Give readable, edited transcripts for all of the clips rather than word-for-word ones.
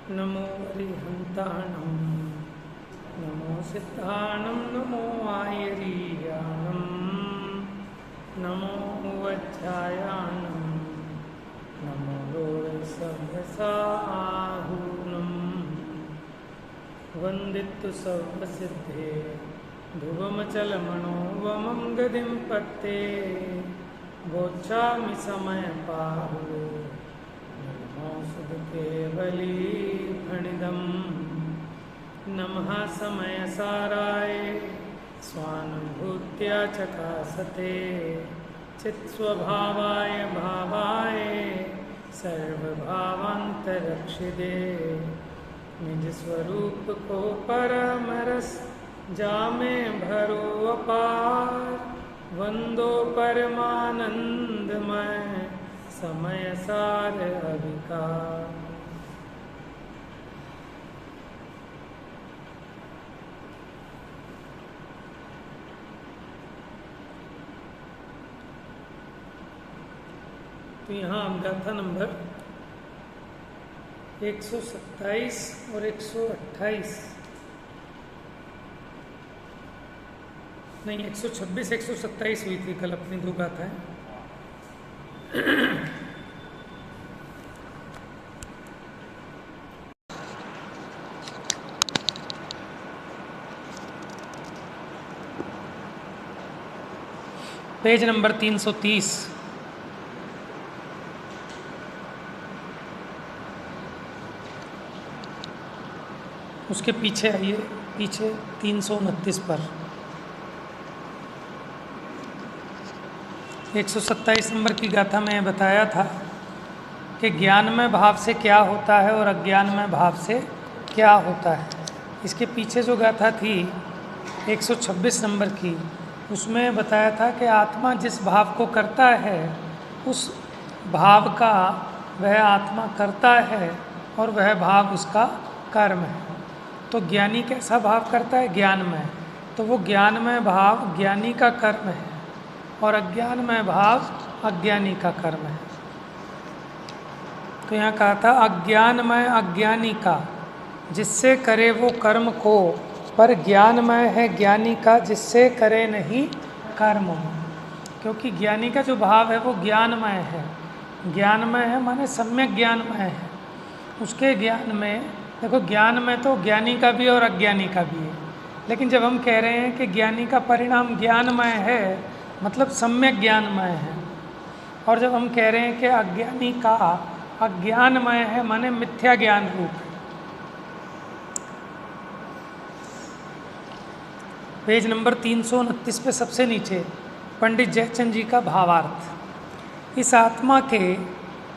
नमो अरिहन्ताणं नमो सिद्धाणं नमो आयरीयाणं नमो वज्रायाणं नमो लोकसभ्यसाहूनं वन्दितु सर्वसिद्धे ध्रुवमचलमणोवमं गतिं पत्ते वोच्छामि समयपाहुलो केवलीफणिदं नमः समयसाराय स्वानुभूत्या चकासते चित्स्वभावाय भावाय सर्वभावान्तरक्षिदे निज स्वरूप को परमरस जामे भरो अपार वंदो परमानंदमय समय सार अभिकार। तो यहाँ हम गाथा नंबर 127 और 128 नहीं 126 127 हुई थी कल अपनी दो गाथाएं। पेज नंबर 330 उसके पीछे आइए, पीछे 329 पर 127 नंबर की गाथा में बताया था कि ज्ञानमय भाव से क्या होता है और अज्ञानमय भाव से क्या होता है। इसके पीछे जो गाथा थी 126 नंबर की, उसमें बताया था कि आत्मा जिस भाव को करता है उस भाव का वह आत्मा करता है और वह भाव उसका कर्म है। तो ज्ञानी कैसा भाव करता है? ज्ञानमय। तो वो ज्ञानमय भाव ज्ञानी का कर्म है और अज्ञानमय भाव अज्ञानी का कर्म है। तो यहाँ कहा था अज्ञानमय अज्ञानी का जिससे करे वो कर्म को, पर ज्ञानमय है ज्ञानी का जिससे करे नहीं कर्म। क्योंकि ज्ञानी का जो भाव है वो ज्ञानमय है। ज्ञानमय है माने सम्यक ज्ञानमय है। उसके ज्ञान में देखो, ज्ञान में तो ज्ञानी का भी और अज्ञानी का भी है, लेकिन जब हम कह रहे हैं कि ज्ञानी का परिणाम ज्ञानमय है मतलब सम्यक ज्ञानमय है, और जब हम कह रहे हैं कि अज्ञानी का अज्ञानमय है माने मिथ्या ज्ञान रूप है। पेज नंबर 329 पे सबसे नीचे पंडित जयचंद जी का भावार्थ। इस आत्मा के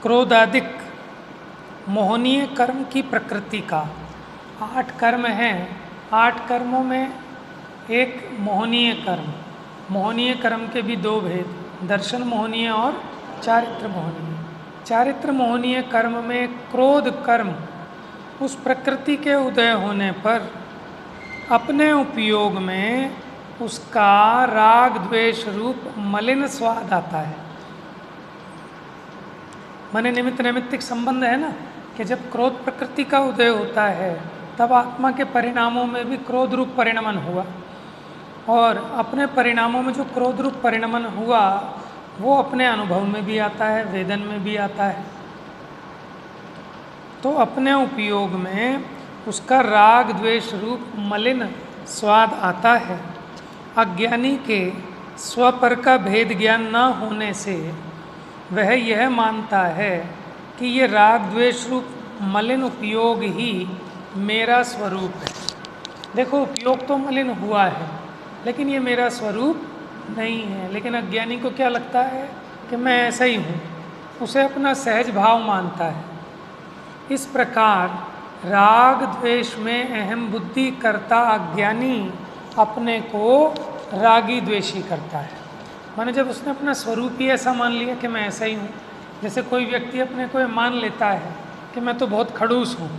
क्रोधादिक मोहनीय कर्म की प्रकृति का 8 कर्म हैं। 8 कर्मों में एक मोहनीय कर्म। मोहनीय कर्म के भी 2 भेद, दर्शन मोहनीय और चारित्र मोहनीय। चारित्र मोहनीय कर्म में क्रोध कर्म उस प्रकृति के उदय होने पर अपने उपयोग में उसका राग द्वेष रूप मलिन स्वाद आता है। माने निमित्त नैमित्तिक संबंध है ना, कि जब क्रोध प्रकृति का उदय होता है तब आत्मा के परिणामों में भी क्रोध रूप परिणमन हुआ, और अपने परिणामों में जो क्रोध रूप परिणमन हुआ वो अपने अनुभव में भी आता है, वेदन में भी आता है। तो अपने उपयोग में उसका राग द्वेष रूप मलिन स्वाद आता है। अज्ञानी के स्वपर का भेद ज्ञान न होने से वह यह मानता है कि ये राग द्वेष रूप मलिन उपयोग ही मेरा स्वरूप है। देखो, उपयोग तो मलिन हुआ है लेकिन ये मेरा स्वरूप नहीं है। लेकिन अज्ञानी को क्या लगता है कि मैं ऐसा ही हूँ, उसे अपना सहज भाव मानता है। इस प्रकार राग द्वेष में अहम बुद्धि करता अज्ञानी अपने को रागी द्वेषी करता है। माने जब उसने अपना स्वरूप ही ऐसा मान लिया कि मैं ऐसा ही हूँ, जैसे कोई व्यक्ति अपने को मान लेता है कि मैं तो बहुत खड़ूस हूँ,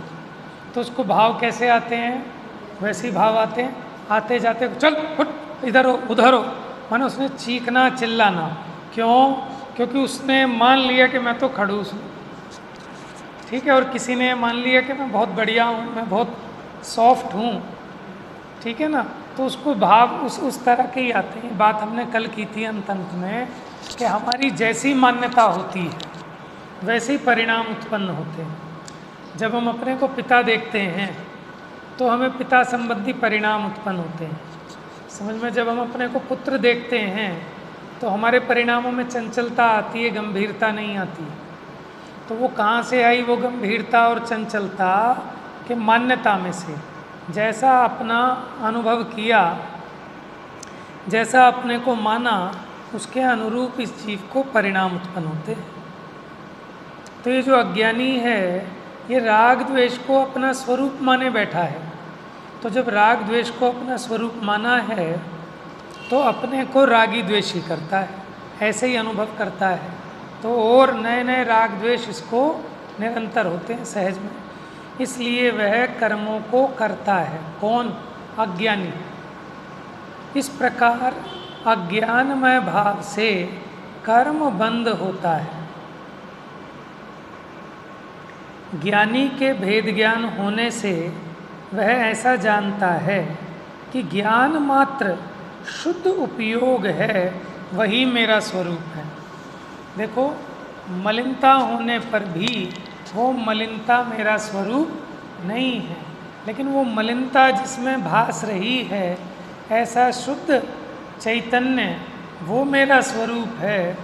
तो उसको भाव कैसे आते हैं? वैसे ही भाव आते हैं, आते जाते चल फुट इधर हो उधर हो, माने उसने चीखना चिल्लाना। क्यों? क्योंकि उसने मान लिया कि मैं तो खड़ूस हूँ। ठीक है, और किसी ने मान लिया कि मैं बहुत बढ़िया हूँ, मैं बहुत सॉफ्ट हूँ, ठीक है ना, तो उसको भाव उस तरह के ही आते हैं। बात हमने कल की थी अंत में कि हमारी जैसी मान्यता होती है वैसे ही परिणाम उत्पन्न होते हैं। जब हम अपने को पिता देखते हैं तो हमें पिता संबंधी परिणाम उत्पन्न होते हैं, समझ में। जब हम अपने को पुत्र देखते हैं तो हमारे परिणामों में चंचलता आती है, गंभीरता नहीं आती। तो वो कहाँ से आई वो गंभीरता और चंचलता? के मान्यता में से। जैसा अपना अनुभव किया, जैसा अपने को माना, उसके अनुरूप इस जीव को परिणाम उत्पन्न होते हैं। तो ये जो अज्ञानी है ये राग द्वेष को अपना स्वरूप माने बैठा है। तो जब राग द्वेष को अपना स्वरूप माना है तो अपने को रागी द्वेषी करता है, ऐसे ही अनुभव करता है। तो और नए नए राग द्वेष इसको निरंतर होते हैं सहज में, इसलिए वह कर्मों को करता है। कौन? अज्ञानी। इस प्रकार अज्ञानमय भाव से कर्म बंद होता है। ज्ञानी के भेद ज्ञान होने से वह ऐसा जानता है कि ज्ञान मात्र शुद्ध उपयोग है, वही मेरा स्वरूप है। देखो, मलिनता होने पर भी वो मलिनता मेरा स्वरूप नहीं है, लेकिन वो मलिनता जिसमें भास रही है ऐसा शुद्ध चैतन्य वो मेरा स्वरूप है,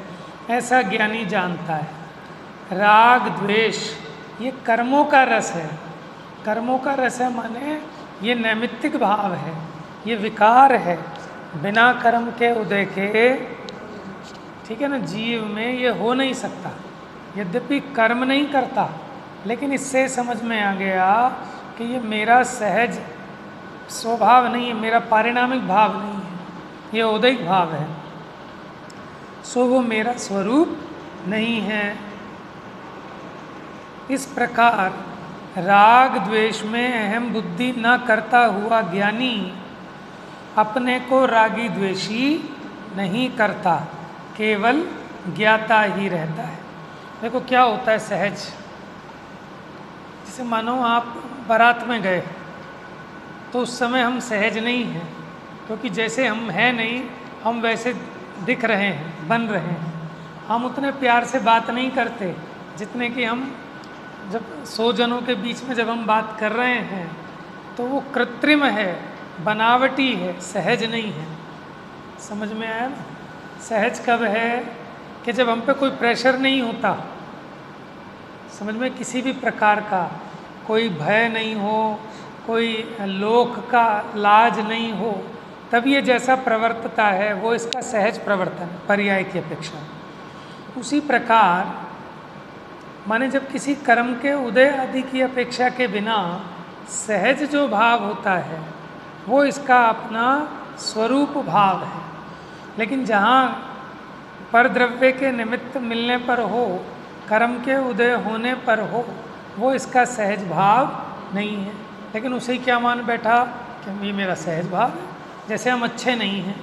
ऐसा ज्ञानी जानता है। राग द्वेष ये कर्मों का रस है। कर्मों का रस है माने ये नैमित्तिक भाव है, ये विकार है, बिना कर्म के उदय के, ठीक है ना, जीव में ये हो नहीं सकता। यद्यपि कर्म नहीं करता, लेकिन इससे समझ में आ गया कि ये मेरा सहज स्वभाव नहीं है, मेरा पारिणामिक भाव नहीं है, ये औदैहिक भाव है, सो वो मेरा स्वरूप नहीं है। इस प्रकार राग द्वेष में अहम बुद्धि न करता हुआ ज्ञानी अपने को रागी द्वेषी नहीं करता, केवल ज्ञाता ही रहता है। देखो क्या होता है सहज, जैसे मानो आप बारात में गए तो उस समय हम सहज नहीं हैं, क्योंकि जैसे हम हैं नहीं, हम वैसे दिख रहे हैं, बन रहे हैं। हम उतने प्यार से बात नहीं करते जितने कि हम जब 100 जनों के बीच में जब हम बात कर रहे हैं तो वो कृत्रिम है, बनावटी है, सहज नहीं है। समझ में आया ना? सहज कब है कि जब हम पे कोई प्रेशर नहीं होता, समझ में, किसी भी प्रकार का कोई भय नहीं हो, कोई लोक का लाज नहीं हो, तब ये जैसा प्रवर्तता है वो इसका सहज प्रवर्तन है, पर्याय की अपेक्षा। उसी प्रकार माने जब किसी कर्म के उदय आदि की अपेक्षा के बिना सहज जो भाव होता है वो इसका अपना स्वरूप भाव है। लेकिन जहाँ परद्रव्य के निमित्त मिलने पर हो, कर्म के उदय होने पर हो, वो इसका सहज भाव नहीं है। लेकिन उसे क्या मान बैठा कि ये मेरा सहज भाव है। जैसे हम अच्छे नहीं हैं,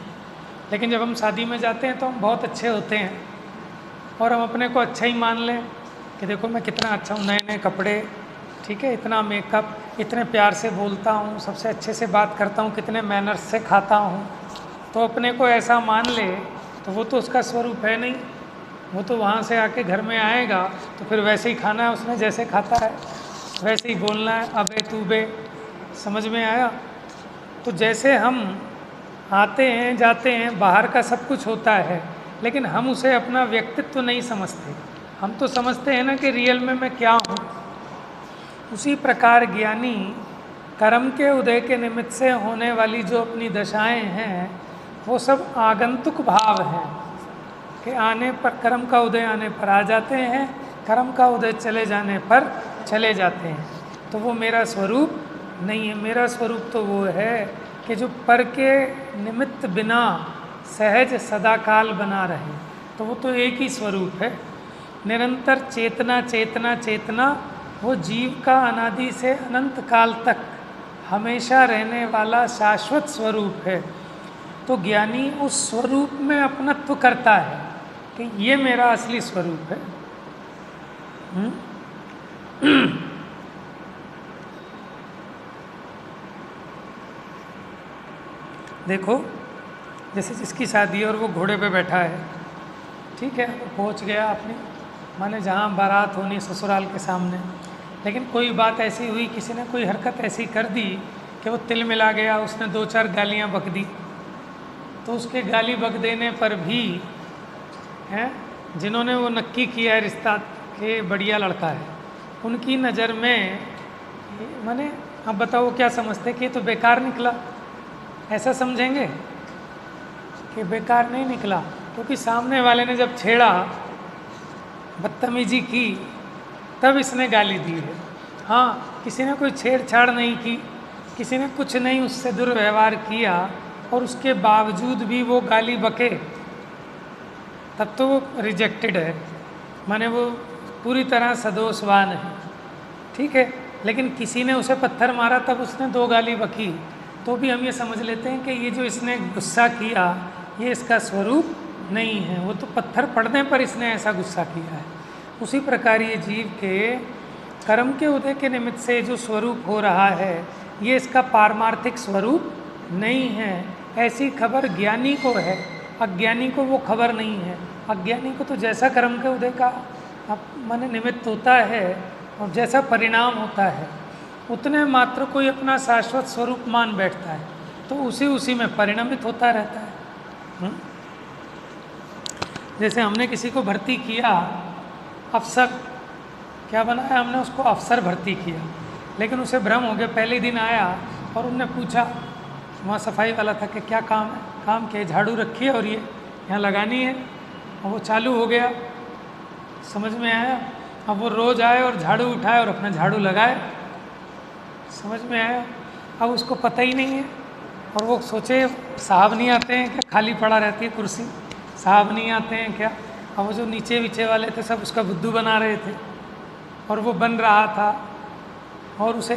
लेकिन जब हम शादी में जाते हैं तो हम बहुत अच्छे होते हैं और हम अपने को अच्छा ही मान लें कि देखो मैं कितना अच्छा हूँ, नए नए कपड़े, ठीक है, इतना मेकअप, इतने प्यार से बोलता हूँ, सबसे अच्छे से बात करता हूँ, कितने मैनर्स से खाता हूँ। तो अपने को ऐसा मान ले तो वो तो उसका स्वरूप है नहीं। वो तो वहाँ से आके घर में आएगा तो फिर वैसे ही खाना है उसने जैसे खाता है, वैसे ही बोलना है, अबे तू बे। समझ में आया? तो जैसे हम आते हैं जाते हैं, बाहर का सब कुछ होता है, लेकिन हम उसे अपना व्यक्तित्व नहीं समझते। हम तो समझते हैं ना कि रियल में मैं क्या हूँ। उसी प्रकार ज्ञानी कर्म के उदय के निमित्त से होने वाली जो अपनी दशाएं हैं वो सब आगंतुक भाव हैं कि आने पर, कर्म का उदय आने पर आ जाते हैं, कर्म का उदय चले जाने पर चले जाते हैं। तो वो मेरा स्वरूप नहीं है। मेरा स्वरूप तो वो है कि जो पर के निमित्त बिना सहज सदाकाल बना रहे। तो वो तो एक ही स्वरूप है, निरंतर चेतना चेतना चेतना, वो जीव का अनादि से अनंत काल तक हमेशा रहने वाला शाश्वत स्वरूप है। तो ज्ञानी उस स्वरूप में अपनत्व करता है कि ये मेरा असली स्वरूप है। देखो, जैसे जिसकी शादी है और वो घोड़े पे बैठा है, ठीक है, वो पहुंच गया अपने माने जहाँ बारात होनी ससुराल के सामने, लेकिन कोई बात ऐसी हुई, किसी ने कोई हरकत ऐसी कर दी कि वो तिल मिला गया, उसने 2-4 गालियाँ बक दी, तो उसके गाली बक देने पर भी हैं जिन्होंने वो नक्की किया है रिश्ता के बढ़िया लड़का है, उनकी नज़र में माने अब बताओ क्या समझते कि ये तो बेकार निकला, ऐसा समझेंगे कि बेकार नहीं निकला, क्योंकि सामने वाले ने जब छेड़ा, बदतमीजी की, तब इसने गाली दी है। हाँ, किसी ने कोई छेड़छाड़ नहीं की, किसी ने कुछ नहीं उससे दुर्व्यवहार किया और उसके बावजूद भी वो गाली बके, तब तो वो रिजेक्टेड है, माने वो पूरी तरह सदोषवान है, ठीक है। लेकिन किसी ने उसे पत्थर मारा तब उसने 2 गाली बकी, तो भी हम ये समझ लेते हैं कि ये जो इसने गुस्सा किया ये इसका स्वरूप नहीं है, वो तो पत्थर पड़ने पर इसने ऐसा गुस्सा किया है। उसी प्रकार ये जीव के कर्म के उदय के निमित्त से जो स्वरूप हो रहा है ये इसका पारमार्थिक स्वरूप नहीं है। ऐसी खबर ज्ञानी को है, अज्ञानी को वो खबर नहीं है। अज्ञानी को तो जैसा कर्म के उदय का माने निमित्त होता है और जैसा परिणाम होता है उतने मात्र कोई अपना शाश्वत स्वरूप मान बैठता है, तो उसी में परिणमित होता रहता है। जैसे हमने किसी को भर्ती किया, अफसर क्या बनाया, हमने उसको अफसर भर्ती किया, लेकिन उसे भ्रम हो गया, पहले दिन आया और उनने पूछा, वहाँ सफाई वाला था कि क्या काम है, काम क्या, झाड़ू रखी है और ये यहाँ लगानी है, और वो चालू हो गया, समझ में आया। अब वो रोज़ आए और झाड़ू उठाए और अपना झाड़ू लगाए, समझ में आया। अब उसको पता ही नहीं है और वो सोचे साहब नहीं आते हैं क्या, खाली पड़ा रहती है कुर्सी, साहब नहीं आते हैं क्या। अब वो जो नीचे वीचे वाले थे सब उसका बुद्धू बना रहे थे और वो बन रहा था और उसे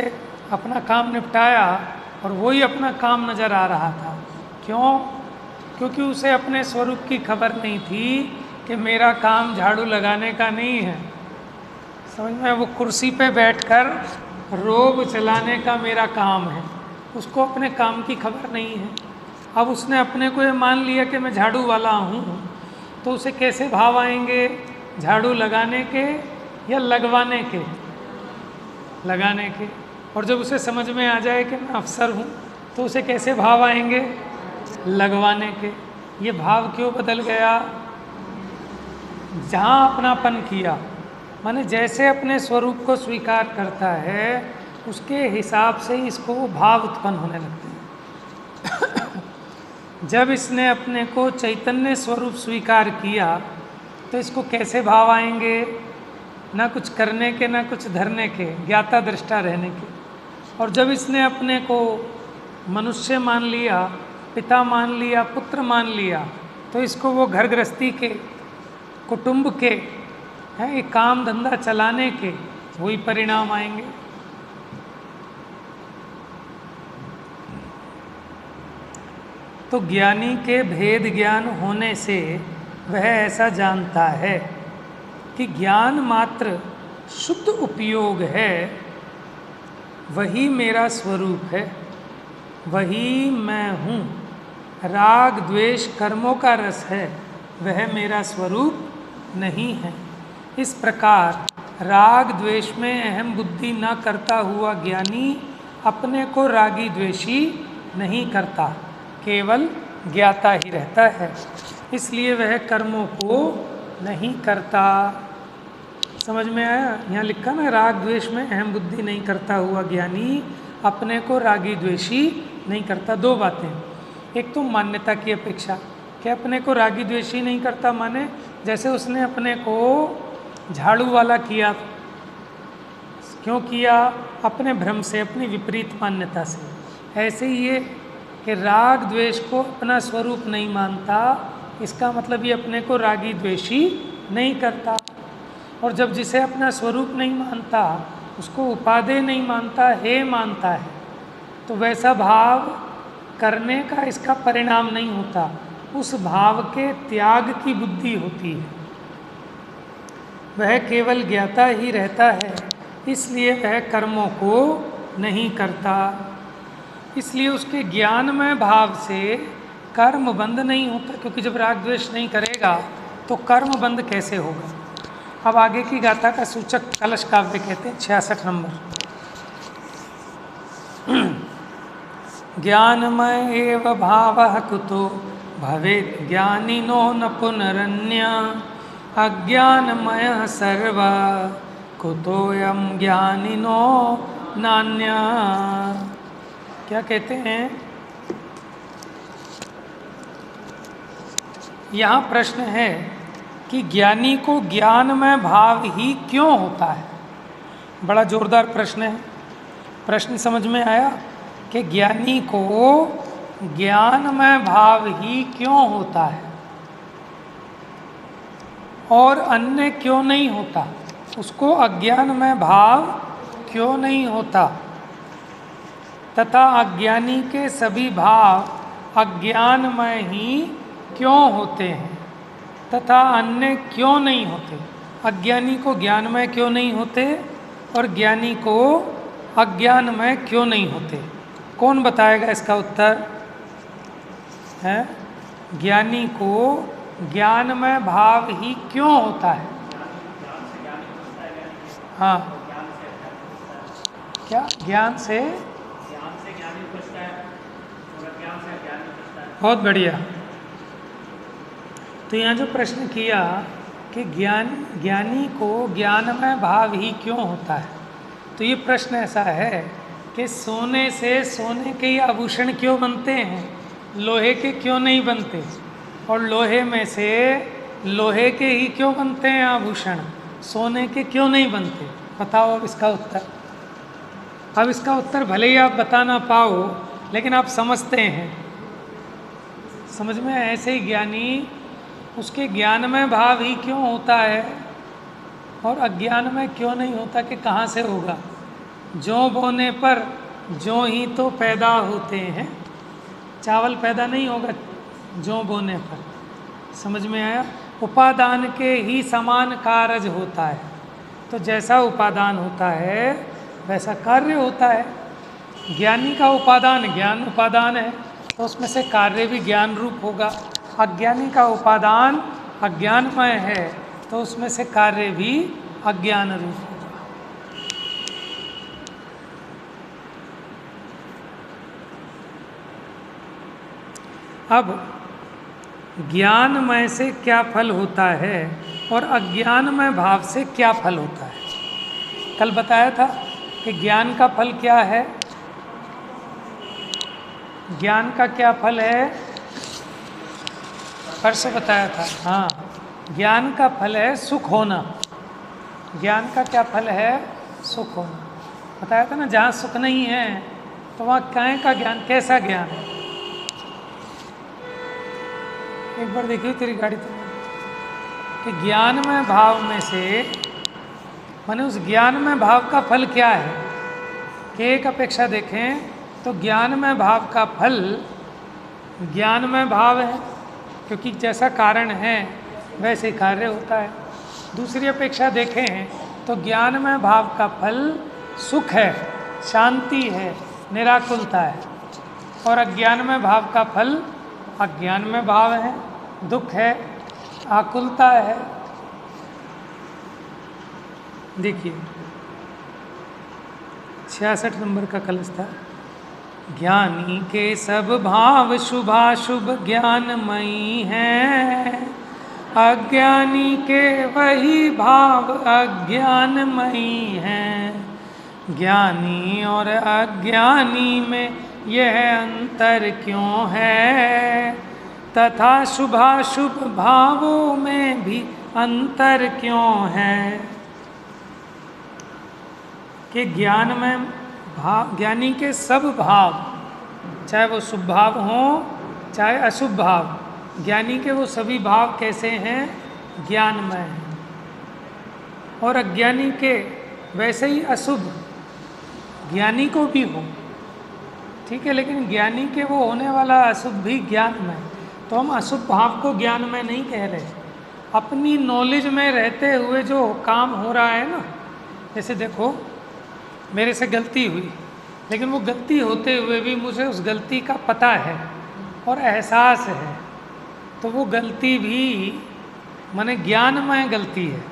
अपना काम निपटाया और वही अपना काम नज़र आ रहा था। क्यों? क्योंकि उसे अपने स्वरूप की खबर नहीं थी कि मेरा काम झाड़ू लगाने का नहीं है, समझ में। वो कुर्सी पे बैठकर रोब चलाने का मेरा काम है, उसको अपने काम की खबर नहीं है। अब उसने अपने को ये मान लिया कि मैं झाड़ू वाला हूँ, तो उसे कैसे भाव आएंगे, झाड़ू लगाने के या लगवाने के? लगाने के। और जब उसे समझ में आ जाए कि मैं अफसर हूँ तो उसे कैसे भाव आएंगे? लगवाने के। ये भाव क्यों बदल गया? जहाँ अपनापन किया, माने जैसे अपने स्वरूप को स्वीकार करता है उसके हिसाब से ही इसको वो भाव उत्पन्न होने लगते हैं। जब इसने अपने को चैतन्य स्वरूप स्वीकार किया तो इसको कैसे भाव आएंगे? ना कुछ करने के, ना कुछ धरने के, ज्ञाता दृष्टा रहने के। और जब इसने अपने को मनुष्य मान लिया, पिता मान लिया, पुत्र मान लिया, तो इसको वो घर गृहस्थी के, कुटुंब के हैं, एक काम धंधा चलाने के वही परिणाम आएंगे। तो ज्ञानी के भेद ज्ञान होने से वह ऐसा जानता है कि ज्ञान मात्र शुद्ध उपयोग है, वही मेरा स्वरूप है, वही मैं हूँ। राग द्वेष कर्मों का रस है, वह मेरा स्वरूप नहीं है। इस प्रकार राग द्वेष में अहम बुद्धि न करता हुआ ज्ञानी अपने को रागी द्वेषी नहीं करता, केवल ज्ञाता ही रहता है, इसलिए वह कर्मों को नहीं करता। समझ में आया? यहाँ लिखा ना, राग द्वेष में अहम बुद्धि नहीं करता हुआ ज्ञानी अपने को रागी द्वेषी नहीं करता। दो बातें, एक तो मान्यता की अपेक्षा कि अपने को रागी द्वेषी नहीं करता, माने जैसे उसने अपने को झाड़ू वाला किया, क्यों किया? अपने भ्रम से, अपनी विपरीत मान्यता से। ऐसे ही ये कि राग द्वेष को अपना स्वरूप नहीं मानता, इसका मतलब ये अपने को रागी द्वेषी नहीं करता। और जब जिसे अपना स्वरूप नहीं मानता, उसको उपादेय नहीं मानता, हे मानता है, तो वैसा भाव करने का इसका परिणाम नहीं होता, उस भाव के त्याग की बुद्धि होती है। वह केवल ज्ञाता ही रहता है, इसलिए वह कर्मों को नहीं करता। इसलिए उसके ज्ञानमय भाव से कर्म बंद नहीं होता, क्योंकि जब राग द्वेष नहीं करेगा तो कर्म बंद कैसे होगा। अब आगे की गाथा का सूचक कलश काव्य कहते हैं 66 नंबर। ज्ञानमय एव भावः कुतो भवेत् ज्ञानिनो न पुनरन्य अज्ञानमयः सर्वा कुतोऽयं ज्ञानिनो नान्य। क्या कहते हैं, यहाँ प्रश्न है कि ज्ञानी को ज्ञानमय भाव ही क्यों होता है। बड़ा जोरदार प्रश्न है। प्रश्न समझ में आया कि ज्ञानी को ज्ञानमय भाव ही क्यों होता है और अन्य क्यों नहीं होता, उसको अज्ञानमय भाव क्यों नहीं होता, तथा अज्ञानी के सभी भाव अज्ञानमय ही क्यों होते हैं तथा अन्य क्यों नहीं होते। अज्ञानी को ज्ञानमय क्यों नहीं होते और ज्ञानी को अज्ञानमय क्यों नहीं होते। कौन बताएगा इसका उत्तर है। ज्ञानी को ज्ञानमय भाव ही क्यों होता है। हाँ, क्या ज्ञान से ज्ञानी उपजता है और अज्ञान से अज्ञानी उपजता है। बहुत बढ़िया। तो यहाँ जो प्रश्न किया कि ज्ञानी को ज्ञानमय भाव ही क्यों होता है, तो ये प्रश्न ऐसा है कि सोने से सोने के ही आभूषण क्यों बनते हैं, लोहे के क्यों नहीं बनते, और लोहे में से लोहे के ही क्यों बनते हैं आभूषण, सोने के क्यों नहीं बनते। बताओ अब इसका उत्तर। अब इसका उत्तर भले ही आप बता ना पाओ, लेकिन आप समझते हैं। समझ में ऐसे ही ज्ञानी उसके ज्ञानमय भाव ही क्यों होता है और अज्ञान में क्यों नहीं होता कि कहाँ से होगा। जौ बोने पर जौ ही तो पैदा होते हैं, चावल पैदा नहीं होगा जौ बोने पर। समझ में आया। उपादान के ही समान कारज होता है, तो जैसा उपादान होता है वैसा कार्य होता है। ज्ञानी का उपादान ज्ञान उपादान है, तो उसमें से कार्य भी ज्ञान रूप होगा। अज्ञानी का उपादान अज्ञानमय है, तो उसमें से कार्य भी अज्ञान रूप होगा। अब ज्ञानमय से क्या फल होता है और अज्ञानमय भाव से क्या फल होता है। कल बताया था कि ज्ञान का फल क्या है। ज्ञान का क्या फल है, परसों बताया था। हाँ, ज्ञान का फल है सुख होना। ज्ञान का क्या फल है, सुख होना। बताया था ना, जहाँ सुख नहीं है तो वहाँ काय का ज्ञान, कैसा ज्ञान है। एक बार देखिए तेरी गाड़ी तो, कि ज्ञानमय भाव में से माने उस ज्ञानमय भाव का फल क्या है। कि एक अपेक्षा देखें तो ज्ञानमय भाव का फल ज्ञानमय भाव है, क्योंकि जैसा कारण है वैसे कार्य होता है। दूसरी अपेक्षा देखें तो ज्ञानमय भाव का फल सुख है, शांति है, निराकुलता है। और अज्ञानमय भाव का फल अज्ञानमय भाव है, दुख है, आकुलता है। देखिए 66 नंबर का कलश था। ज्ञानी के सब भाव शुभाशुभ ज्ञानमयी हैं, अज्ञानी के वही भाव अज्ञानमयी हैं। ज्ञानी और अज्ञानी में यह अंतर क्यों है, तथा शुभाशुभ भावों में भी अंतर क्यों है। कि ज्ञान में ज्ञानी के सब भाव, चाहे वो शुभ भाव हों चाहे अशुभ भाव, ज्ञानी के वो सभी भाव कैसे हैं, ज्ञानमय हैं। और अज्ञानी के वैसे ही अशुभ ज्ञानी को भी हो, ठीक है, लेकिन ज्ञानी के वो होने वाला अशुभ भी ज्ञानमय। तो हम अशुभ भाव को ज्ञानमय नहीं कह रहे। अपनी नॉलेज में रहते हुए जो काम हो रहा है ना, जैसे देखो मेरे से गलती हुई, लेकिन वो गलती होते हुए भी मुझे उस गलती का पता है और एहसास है, तो वो गलती भी माने ज्ञानमय गलती है,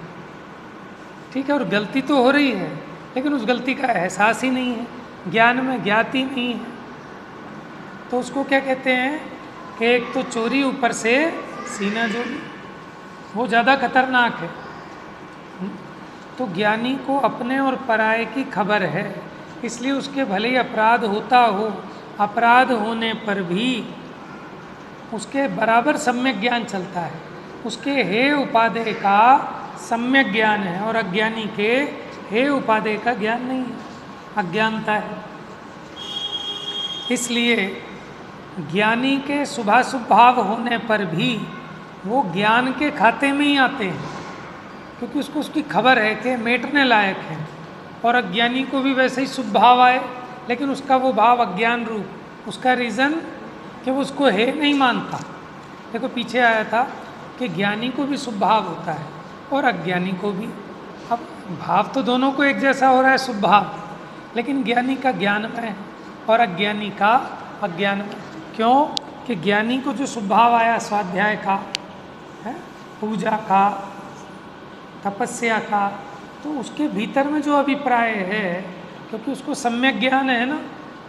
ठीक है। और गलती तो हो रही है, लेकिन उस गलती का एहसास ही नहीं है, ज्ञान में ज्ञाति नहीं है। तो उसको क्या कहते हैं कि एक तो चोरी, ऊपर से सीना जोड़ी, वो ज़्यादा खतरनाक है। तो ज्ञानी को अपने और पराये की खबर है, इसलिए उसके भले ही अपराध होता हो, अपराध होने पर भी उसके बराबर सम्यक ज्ञान चलता है, उसके हे उपादेय का सम्यक ज्ञान है, और अज्ञानी के हे उपादेय का ज्ञान नहीं है, अज्ञानता है। इसलिए ज्ञानी के शुभाशुभ भाव होने पर भी वो ज्ञान के खाते में ही आते हैं, क्योंकि उसको उसकी खबर है कि मेटने लायक है। और अज्ञानी को भी वैसे ही शुभ भाव आए, लेकिन उसका वो भाव अज्ञान रूप, उसका रीज़न कि वो उसको है नहीं मानता। देखो पीछे आया था कि ज्ञानी को भी शुभ भाव होता है और अज्ञानी को भी। अब भाव तो दोनों को एक जैसा हो रहा है, शुभ भाव, लेकिन ज्ञानी का ज्ञानमय है और अज्ञानी का अज्ञानमय। क्यों कि ज्ञानी को जो शुभ भाव आया स्वाध्याय का है, पूजा का, तपस्या का, तो उसके भीतर में जो अभिप्राय है, क्योंकि उसको सम्यक ज्ञान है ना,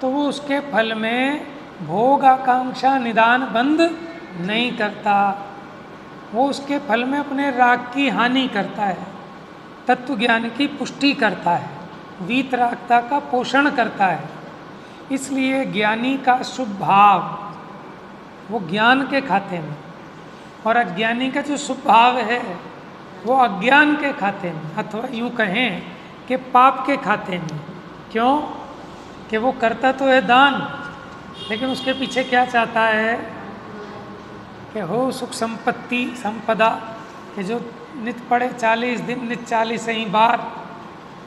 तो वो उसके फल में भोग आकांक्षा निदान बंद नहीं करता, वो उसके फल में अपने राग की हानि करता है, तत्व ज्ञान की पुष्टि करता है, वीतरागता का पोषण करता है। इसलिए ज्ञानी का शुभ भाव वो ज्ञान के खाते में, और अज्ञानी का जो शुभ भाव है वो अज्ञान के खाते में, अथवा यूँ कहें कि पाप के खाते में। क्यों कि वो करता तो है दान, लेकिन उसके पीछे क्या चाहता है कि हो सुख संपत्ति संपदा, कि जो नित पढ़े 40 दिन, नित 40 ही बार,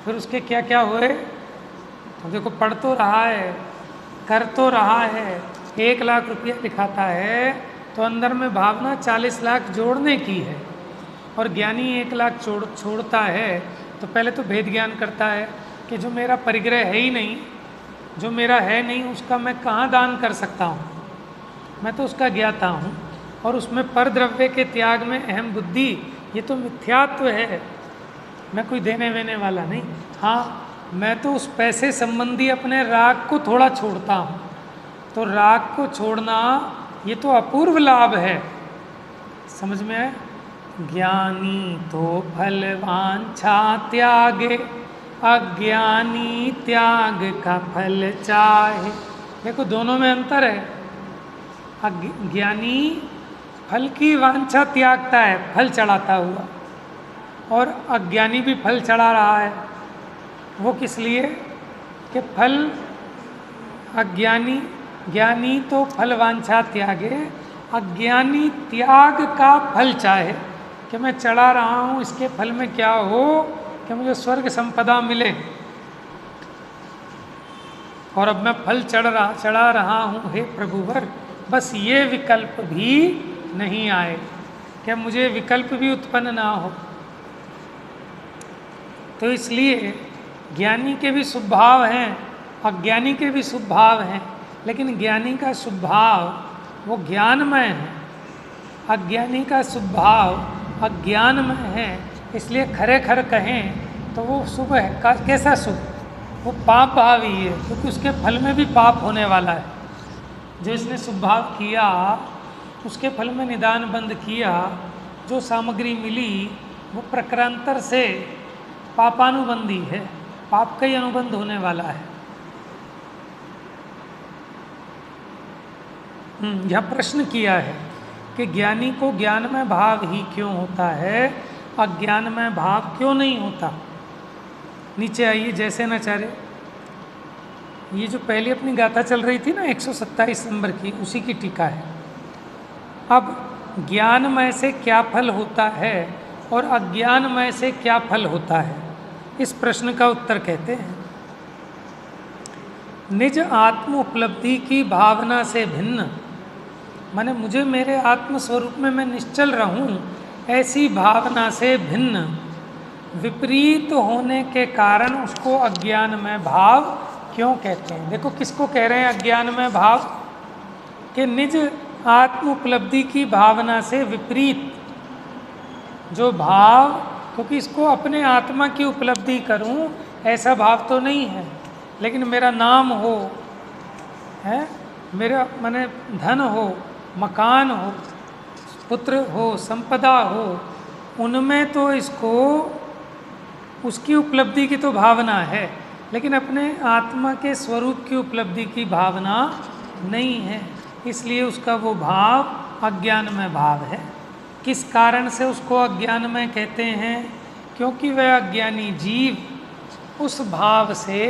फिर उसके क्या क्या हुए। तो देखो पढ़ तो रहा है, कर तो रहा है, 1 लाख रुपया दिखाता है, तो अंदर में भावना 40 लाख जोड़ने की है। और ज्ञानी 1 लाख छोड़ता है तो पहले तो भेद ज्ञान करता है कि जो मेरा परिग्रह है ही नहीं, जो मेरा है नहीं, उसका मैं कहाँ दान कर सकता हूँ, मैं तो उसका ज्ञाता हूँ। और उसमें पर द्रव्य के त्याग में अहम बुद्धि, ये तो मिथ्यात्व है, मैं कोई देने वेने वाला नहीं। हाँ, मैं तो उस पैसे संबंधी अपने राग को थोड़ा छोड़ता हूँ, तो राग को छोड़ना ये तो अपूर्व लाभ है, समझ में आए। ज्ञानी तो फल वांछा त्यागे, अज्ञानी त्याग का फल चाहे। देखो दोनों में अंतर है। ज्ञानी फल की वांछा त्यागता है, फल चढ़ाता हुआ, और अज्ञानी भी फल चढ़ा रहा है। वो किस लिए कि फल अज्ञानी, ज्ञानी तो फल वांछा त्यागे, अज्ञानी त्याग का फल चाहे, कि मैं चढ़ा रहा हूँ, इसके फल में क्या हो कि मुझे स्वर्ग संपदा मिले, और अब मैं फल चढ़ा रहा हूँ हे प्रभुवर, बस ये विकल्प भी नहीं आए, कि मुझे विकल्प भी उत्पन्न ना हो। तो इसलिए ज्ञानी के भी शुभ भाव हैं, अज्ञानी के भी शुभ भाव हैं, लेकिन ज्ञानी का शुभ भाव वो ज्ञानमय है, अज्ञानी का शुभ भाव अज्ञानमय है। इसलिए खरे खर कहें तो वो शुभ है। कैसा शुभ? वो पाप भाव ही है, क्योंकि उसके फल में भी पाप होने वाला है। जो इसने शुभ भाव किया, उसके फल में निदान बंद किया, जो सामग्री मिली वो प्रकरांतर से पापानुबंधी है, पाप का ही अनुबंध होने वाला है। यह प्रश्न किया है कि ज्ञानी को ज्ञानमय भाव ही क्यों होता है, अज्ञानमय भाव क्यों नहीं होता। नीचे आइए, जैसे नाचार्य, ये जो पहले अपनी गाथा चल रही थी ना 127 नंबर की, उसी की टीका है। अब ज्ञानमय से क्या फल होता है और अज्ञानमय से क्या फल होता है, इस प्रश्न का उत्तर कहते हैं, निज आत्म उपलब्धि की भावना से भिन्न, माने मुझे मेरे आत्म स्वरूप में मैं निश्चल रहूं, ऐसी भावना से भिन्न विपरीत होने के कारण उसको अज्ञान में भाव क्यों कहते हैं? देखो किसको कह रहे हैं अज्ञान में भाव, कि निज आत्म उपलब्धि की भावना से विपरीत जो भाव, क्योंकि इसको अपने आत्मा की उपलब्धि करूं ऐसा भाव तो नहीं है, लेकिन मेरा नाम हो, है मेरा माने धन हो, मकान हो, पुत्र हो, संपदा हो, उनमें तो इसको उसकी उपलब्धि की तो भावना है, लेकिन अपने आत्मा के स्वरूप की उपलब्धि की भावना नहीं है, इसलिए उसका वो भाव अज्ञान में भाव है। किस कारण से उसको अज्ञान में कहते हैं? क्योंकि वह अज्ञानी जीव उस भाव से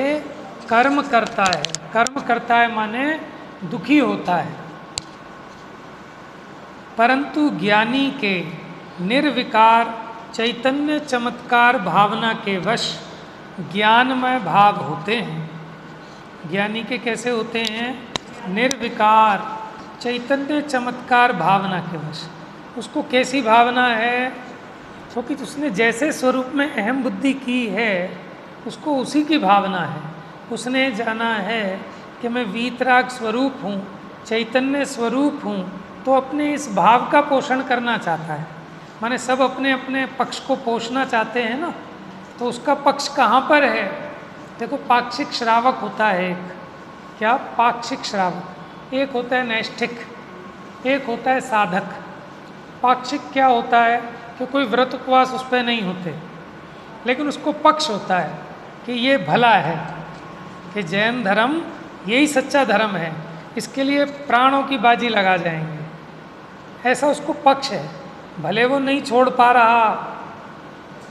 कर्म करता है। कर्म करता है माने दुखी होता है, परंतु ज्ञानी के निर्विकार चैतन्य चमत्कार भावना के वश ज्ञानमय भाव होते हैं। ज्ञानी के कैसे होते हैं? निर्विकार चैतन्य चमत्कार भावना के वश। उसको कैसी भावना है? क्योंकि उसने जैसे स्वरूप में अहम बुद्धि की है उसको उसी की भावना है। उसने जाना है कि मैं वीतराग स्वरूप हूँ, चैतन्य स्वरूप हूँ, तो अपने इस भाव का पोषण करना चाहता है। माने सब अपने अपने पक्ष को पोषना चाहते हैं ना, तो उसका पक्ष कहाँ पर है? देखो पाक्षिक श्रावक होता है एक, क्या पाक्षिक श्रावक, एक होता है नैष्ठिक, एक होता है साधक। पाक्षिक क्या होता है कि कोई व्रत उपवास उस पर नहीं होते, लेकिन उसको पक्ष होता है कि ये भला है, कि जैन धर्म यही सच्चा धर्म है, इसके लिए प्राणों की बाजी लगा जाएंगे, ऐसा उसको पक्ष है। भले वो नहीं छोड़ पा रहा,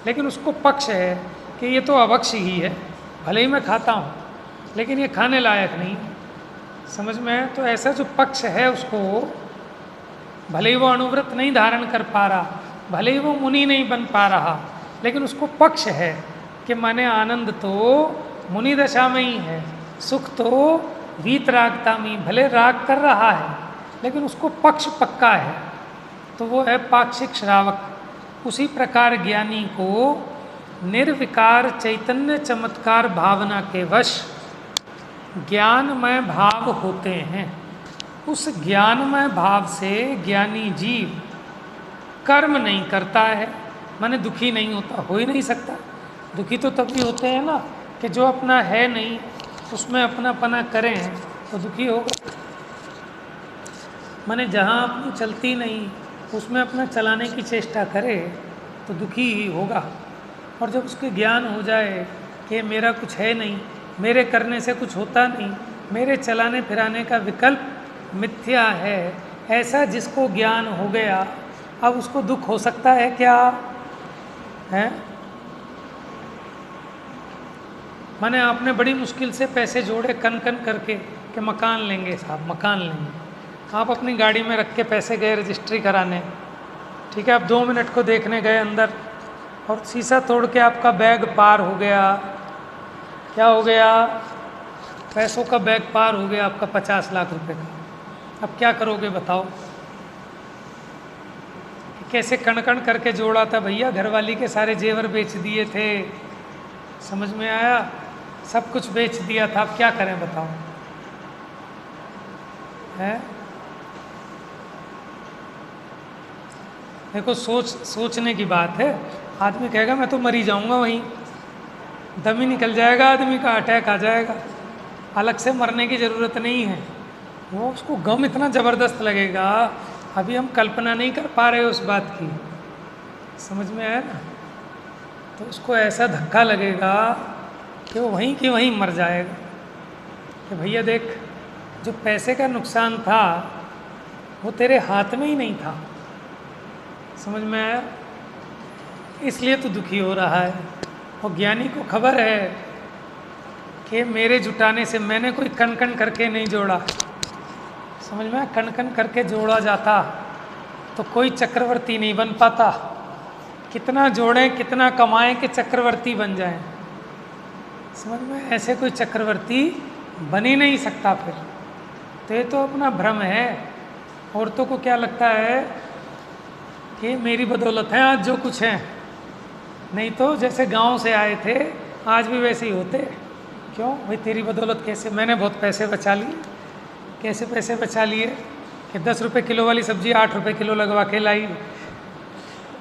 लेकिन उसको पक्ष है कि ये तो अभक्ष ही है, भले ही मैं खाता हूँ लेकिन ये खाने लायक नहीं। समझ में है? तो ऐसा जो पक्ष है उसको, भले ही वो अणुव्रत नहीं धारण कर पा रहा, भले ही वो मुनि नहीं बन पा रहा, लेकिन उसको पक्ष है कि माने आनंद तो मुनि दशा में ही है, सुख तो वीतरागता में, भले राग कर रहा है लेकिन उसको पक्ष पक्का है, तो वो है पाक्षिक श्रावक। उसी प्रकार ज्ञानी को निर्विकार चैतन्य चमत्कार भावना के वश ज्ञानमय भाव होते हैं। उस ज्ञानमय भाव से ज्ञानी जीव कर्म नहीं करता है, माने दुखी नहीं होता, हो ही नहीं सकता। दुखी तो तब भी होते हैं ना कि जो अपना है नहीं उसमें अपनापना करें तो दुखी होगा। माने जहाँ अपनी चलती नहीं उसमें अपना चलाने की चेष्टा करे तो दुखी ही होगा। और जब उसके ज्ञान हो जाए कि मेरा कुछ है नहीं, मेरे करने से कुछ होता नहीं, मेरे चलाने फिराने का विकल्प मिथ्या है, ऐसा जिसको ज्ञान हो गया, अब उसको दुख हो सकता है क्या? है माने आपने बड़ी मुश्किल से पैसे जोड़े कन कन करके कि मकान लेंगे साहब, मकान लेंगे। आप अपनी गाड़ी में रख के पैसे गए रजिस्ट्री कराने, ठीक है, आप 2 मिनट को देखने गए अंदर और शीशा तोड़ के आपका बैग पार हो गया। क्या हो गया? पैसों का बैग पार हो गया आपका 50 लाख रुपए का। अब क्या करोगे बताओ? कैसे कण कण करके जोड़ा था भैया, घरवाली के सारे जेवर बेच दिए थे, समझ में आया? सब कुछ बेच दिया था, अब क्या करें बताओ? है देखो सोचने की बात है। आदमी कहेगा मैं तो मरी जाऊंगा, वहीं दम ही निकल जाएगा आदमी का, अटैक आ जाएगा, अलग से मरने की ज़रूरत नहीं है। वो उसको गम इतना ज़बरदस्त लगेगा, अभी हम कल्पना नहीं कर पा रहे उस बात की, समझ में आया ना? तो उसको ऐसा धक्का लगेगा कि वो वहीं की वहीं मर जाएगा कि भैया देख, जो पैसे का नुकसान था वो तेरे हाथ में ही नहीं था, समझ में आया? इसलिए तो दुखी हो रहा है। और ज्ञानी को खबर है कि मेरे जुटाने से मैंने कोई कण कण करके नहीं जोड़ा, समझ में आया? कण कण करके जोड़ा जाता तो कोई चक्रवर्ती नहीं बन पाता। कितना जोड़ें, कितना कमाएं कि चक्रवर्ती बन जाएं, समझ में? ऐसे कोई चक्रवर्ती बन ही नहीं सकता फिर। तो ये तो अपना भ्रम है। औरतों को क्या लगता है कि मेरी बदौलत है आज जो कुछ है, नहीं तो जैसे गांव से आए थे आज भी वैसे ही होते। क्यों भाई, तेरी बदौलत कैसे मैंने बहुत पैसे बचा लिए। कैसे पैसे बचा लिए कि 10 रुपये किलो वाली सब्जी 8 रुपये किलो लगवा के लाई।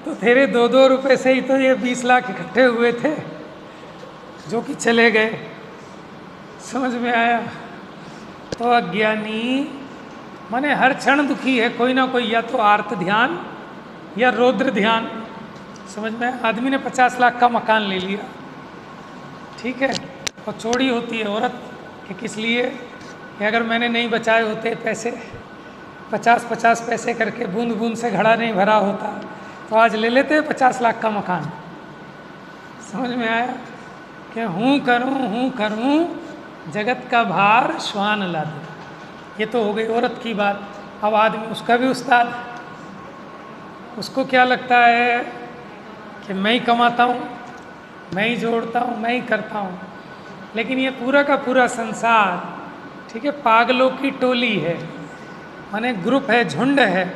तो तेरे 2-2 रुपये से ही तो ये 20 लाख इकट्ठे हुए थे जो कि चले गए। समझ में आया? तो अज्ञानी माने हर क्षण दुखी है, कोई ना कोई या तो आर्त ध्यान या रौद्र ध्यान। समझ में? आदमी ने 50 लाख का मकान ले लिया, ठीक है, और चोरी होती है औरत कि किस लिए कि अगर मैंने नहीं बचाए होते पैसे 50-50 पैसे करके, बूंद बूंद से घड़ा नहीं भरा होता तो आज ले लेते 50 लाख का मकान। समझ में आया? कि हूँ करूँ जगत का भार श्वान ला दे। ये तो हो गई औरत की बात। अब आदमी, उसका भी उस्ताद, उसको क्या लगता है कि मैं ही कमाता हूँ, मैं ही जोड़ता हूँ, मैं ही करता हूँ। लेकिन ये पूरा का पूरा संसार, ठीक है, पागलों की टोली है, माने ग्रुप है, झुंड है,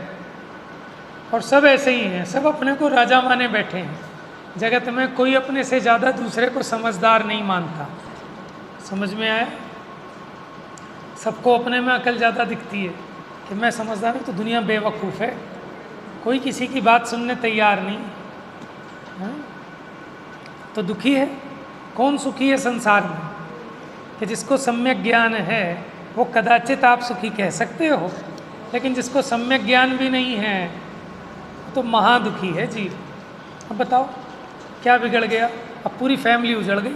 और सब ऐसे ही हैं। सब अपने को राजा माने बैठे हैं। जगत में कोई अपने से ज़्यादा दूसरे को समझदार नहीं मानता। समझ में आया? सबको अपने में अकल ज़्यादा दिखती है कि मैं समझदार हूँ तो दुनिया बेवकूफ़ है। कोई किसी की बात सुनने तैयार नहीं है। तो दुखी है कौन? सुखी है संसार में कि जिसको सम्यक ज्ञान है वो कदाचित आप सुखी कह सकते हो, लेकिन जिसको सम्यक ज्ञान भी नहीं है तो महादुखी है जी। अब बताओ क्या बिगड़ गया? अब पूरी फैमिली उजड़ गई।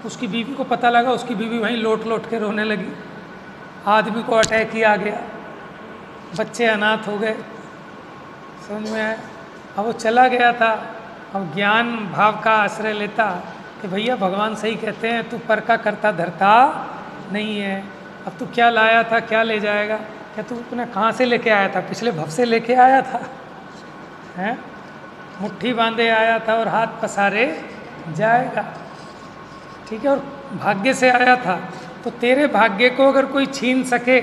उसकी बीवी को पता लगा, उसकी बीवी वहीं लोट लोट के रोने लगी। आदमी को अटैक ही आ गया, बच्चे अनाथ हो गए। समझ में आया? अब वो चला गया था। अब ज्ञान भाव का आश्रय लेता कि भैया भगवान सही कहते हैं, तू पर का करता धरता नहीं है। अब तू क्या लाया था, क्या ले जाएगा? क्या तू अपने कहाँ से लेके आया था? पिछले भव से लेके आया था, हैं? मुट्ठी बांधे आया था और हाथ पसारे जाएगा, ठीक है। और भाग्य से आया था तो तेरे भाग्य को अगर कोई छीन सके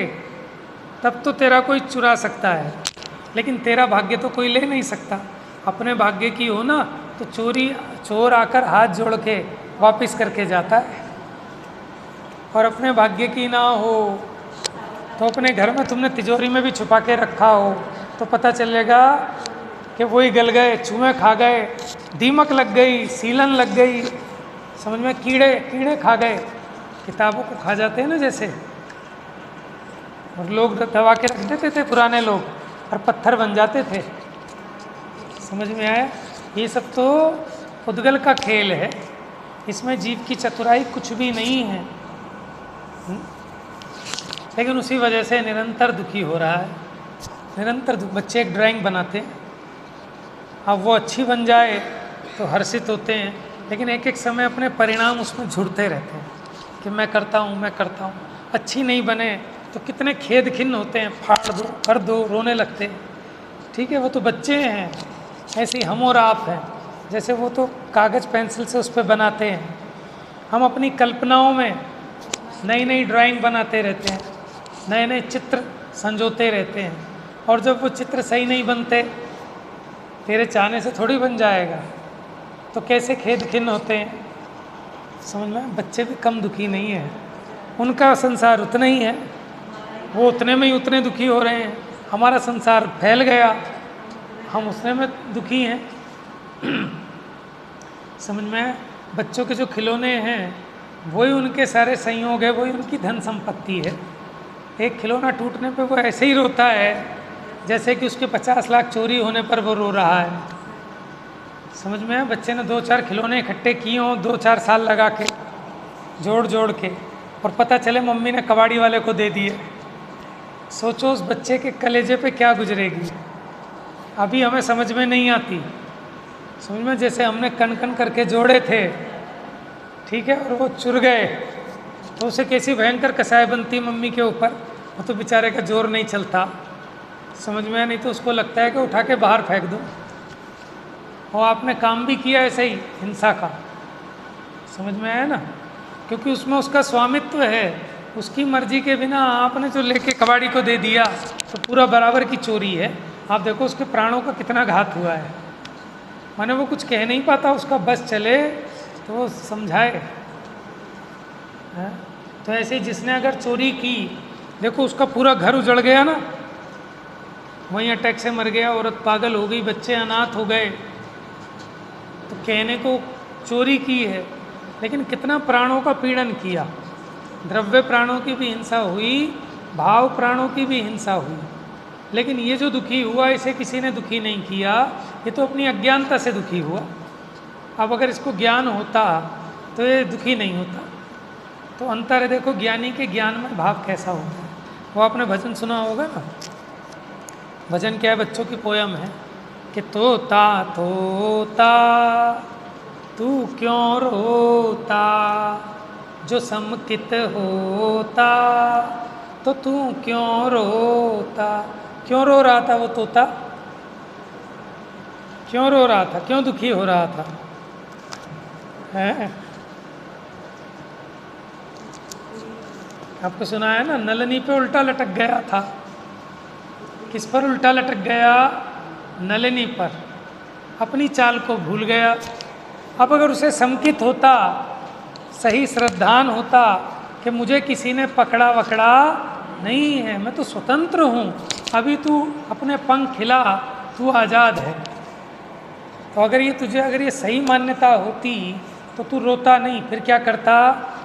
तब तो तेरा कोई चुरा सकता है, लेकिन तेरा भाग्य तो कोई ले नहीं सकता। अपने भाग्य की हो ना तो चोर आकर हाथ जोड़ के वापस करके जाता है, और अपने भाग्य की ना हो तो अपने घर में तुमने तिजोरी में भी छुपा के रखा हो तो पता चलेगा कि वही गल गए, चूहे खा गए, दीमक लग गई, सीलन लग गई। समझ में? कीड़े खा गए, किताबों को खा जाते हैं ना जैसे, और लोग दबा के रख देते थे पुराने लोग और पत्थर बन जाते थे। समझ में आया? ये सब तो उद्गल का खेल है, इसमें जीव की चतुराई कुछ भी नहीं है। लेकिन उसी वजह से निरंतर दुखी हो रहा है, निरंतर बच्चे एक ड्राइंग बनाते हैं, अब वो अच्छी बन जाए तो हर्षित होते हैं, लेकिन एक एक समय अपने परिणाम उसमें झुरते रहते हैं कि मैं करता हूँ। अच्छी नहीं बने तो कितने खेद खिन्न होते हैं, फाड़ दो, कर दो, रोने लगते हैं। ठीक है, वो तो बच्चे हैं, ऐसे ही हम और आप हैं। जैसे वो तो कागज़ पेंसिल से उस पर बनाते हैं, हम अपनी कल्पनाओं में नई नई ड्राइंग बनाते रहते हैं, नए नए चित्र संजोते रहते हैं, और जब वो चित्र सही नहीं बनते, तेरे चाहने से थोड़ी बन जाएगा, तो कैसे खेद खिन्न होते हैं। समझ में? बच्चे भी कम दुखी नहीं है, उनका संसार उतना ही है, वो उतने में ही उतने दुखी हो रहे हैं। हमारा संसार फैल गया, हम उसने में दुखी हैं। समझ में? बच्चों के जो खिलौने हैं वही उनके सारे संयोग है, वही उनकी धन संपत्ति है। एक खिलौना टूटने पे वो ऐसे ही रोता है जैसे कि उसके 50 लाख चोरी होने पर वो रो रहा है। समझ में? बच्चे ने 2-4 खिलौने इकट्ठे किए हों 2-4 साल लगा के, जोड़ जोड़ के, और पता चले मम्मी ने कबाड़ी वाले को दे दिए। सोचो उस बच्चे के कलेजे पे क्या गुजरेगी। अभी हमें समझ में नहीं आती। समझ में? जैसे हमने कन कन करके जोड़े थे, ठीक है, और वो चुर गए तो उसे कैसी भयंकर कसाई बनती मम्मी के ऊपर। वो तो बेचारे का जोर नहीं चलता। समझ में? नहीं तो उसको लगता है कि उठा के बाहर फेंक दो। और आपने काम भी किया ऐसे ही हिंसा का। समझ में आया ना? क्योंकि उसमें उसका स्वामित्व है, उसकी मर्जी के बिना आपने जो लेके कबाड़ी को दे दिया तो पूरा बराबर की चोरी है। आप देखो उसके प्राणों का कितना घात हुआ है। माने वो कुछ कह नहीं पाता, उसका बस चले तो वो समझाए। तो ऐसे जिसने अगर चोरी की, देखो उसका पूरा घर उजड़ गया ना, वहीं अटैक से मर गया, औरत पागल हो गई, बच्चे अनाथ हो गए, तो कहने को चोरी की है, लेकिन कितना प्राणों का पीड़न किया। द्रव्य प्राणों की भी हिंसा हुई, भाव प्राणों की भी हिंसा हुई, लेकिन ये जो दुखी हुआ इसे किसी ने दुखी नहीं किया, ये तो अपनी अज्ञानता से दुखी हुआ। अब अगर इसको ज्ञान होता तो ये दुखी नहीं होता। तो अंतर है, देखो ज्ञानी के ज्ञान में भाव कैसा होता है। वो आपने भजन सुना होगा ना, भजन क्या है, बच्चों की पोयम है कि तोता तोता तू क्यों रोता, जो समकित होता तो तू क्यों रोता। क्यों रो रहा था वो तोता, क्यों रो रहा था, क्यों दुखी हो रहा था, है? आपको सुना है ना, नलनी पे उल्टा लटक गया था। किस पर उल्टा लटक गया? नलिनी पर। अपनी चाल को भूल गया। अब अगर उसे संकित होता, सही श्रद्धान होता कि मुझे किसी ने पकड़ा वकड़ा नहीं है, मैं तो स्वतंत्र हूँ, अभी तू अपने पंख खिला, तू आज़ाद है, तो अगर ये तुझे, अगर ये सही मान्यता होती तो तू रोता नहीं, फिर क्या करता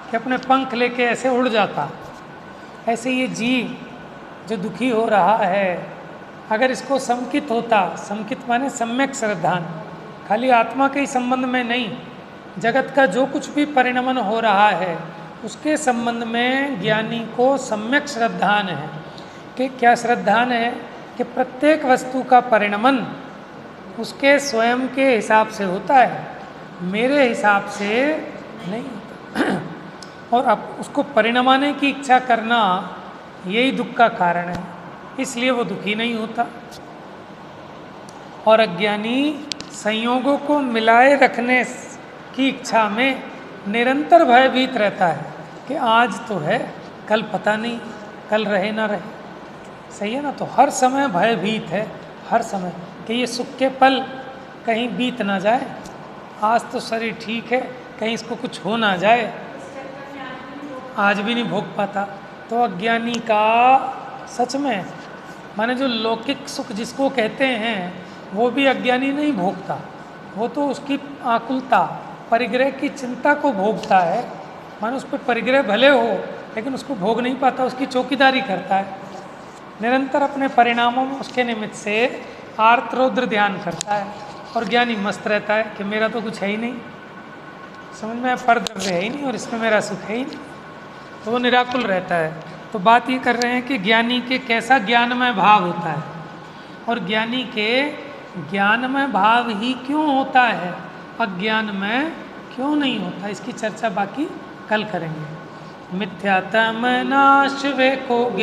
कि अपने पंख लेके ऐसे उड़ जाता। ऐसे ये जीव जो दुखी हो रहा है, अगर इसको संकित होता, संकित माने सम्यक श्रद्धान, खाली आत्मा के ही संबंध में नहीं, जगत का जो कुछ भी परिणमन हो रहा है उसके संबंध में ज्ञानी को सम्यक श्रद्धान है। कि क्या श्रद्धान है? कि प्रत्येक वस्तु का परिणमन उसके स्वयं के हिसाब से होता है, मेरे हिसाब से नहीं होता। और अब उसको परिणमाने की इच्छा करना यही दुख का कारण है, इसलिए वो दुखी नहीं होता। और अज्ञानी संयोगों को मिलाए रखने की इच्छा में निरंतर भयभीत रहता है कि आज तो है, कल पता नहीं, कल रहे ना रहे। सही है ना? तो हर समय भयभीत है, हर समय कि ये सुख के पल कहीं बीत ना जाए, आज तो शरीर ठीक है, कहीं इसको कुछ हो ना जाए, आज भी नहीं भोग पाता। तो अज्ञानी का सच में माने जो लौकिक सुख जिसको कहते हैं वो भी अज्ञानी नहीं भोगता, वो तो उसकी आकुलता, परिग्रह की चिंता को भोगता है। माने उस पर परिग्रह भले हो लेकिन उसको भोग नहीं पाता, उसकी चौकीदारी करता है, निरंतर अपने परिणामों में उसके निमित्त से आर्त रौद्र ध्यान करता है। और ज्ञानी मस्त रहता है कि मेरा तो कुछ है ही नहीं, समझ में परद्रव्य है ही नहीं और इसमें मेरा सुख है ही नहीं, तो वो निराकुल रहता है। तो बात ये कर रहे हैं कि ज्ञानी के कैसा ज्ञानमय भाव होता है, और ज्ञानी के ज्ञानमय भाव ही क्यों होता है, अज्ञान में क्यों नहीं होता, इसकी चर्चा बाकी कल करेंगे। मिथ्यात्म नाश वे को